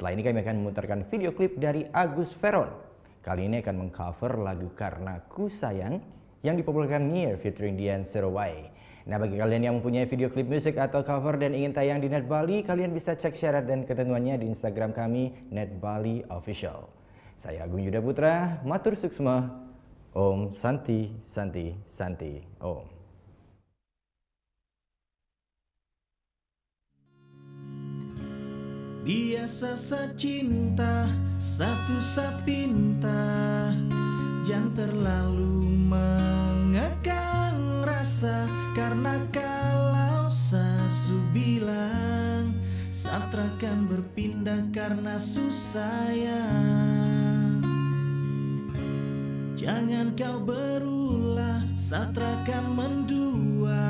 Setelah ini kami akan memutarkan video klip dari Agus Veron. Kali ini akan mengcover lagu Karena Ku Sayang yang dipopulerkan Nier featuring Dian Serowae. Nah, bagi kalian yang mempunyai video klip musik atau cover dan ingin tayang di Net Bali, kalian bisa cek syarat dan ketentuannya di Instagram kami, Net Bali Official. Saya Agung Yuda Putra, matur suksma, Om Santi Santi Santi Om. Biasa secinta, satu sapinta, jangan terlalu mengekang rasa. Karena kalau sasu bilang, Satra kan berpindah karena susah ya. Jangan kau berulah, Satra kan mendua.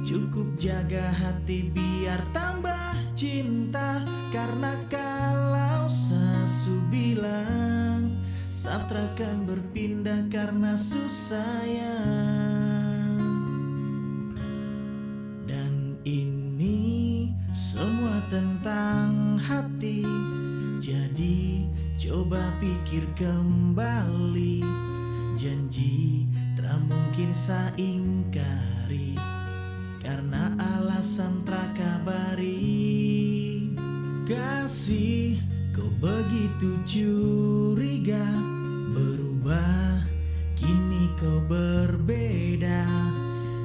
Cukup jaga hati biar tambah cinta. Karena kalau sasu bilang, Satra kan berpindah karena susah ya. Dan ini semua tentang hati, jadi coba pikir kembali. Janji tak mungkin saya ingkari, karena alasan trakabari. Kasih kau begitu curiga, berubah kini kau berbeda.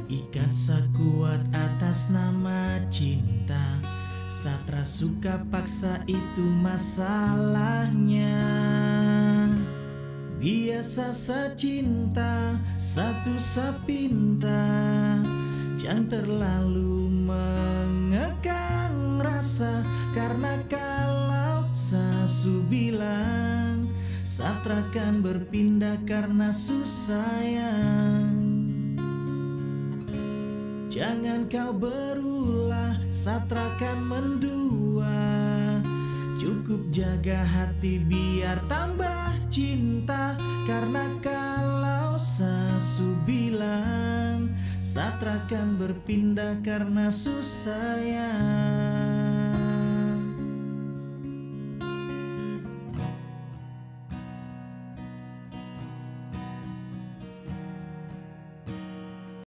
Ikat sekuat atas nama cinta, Satra suka paksa itu masalahnya. Biasa secinta, satu sapinta, jangan terlalu mengekang rasa. Karena kalau sasu bilang, Satra kan berpindah karena susah sayang. Jangan kau berulah, Satra kan mendua. Cukup jaga hati biar tambah cinta. Karena kalau sasu bilang, Satra kan berpindah karena susah sayang.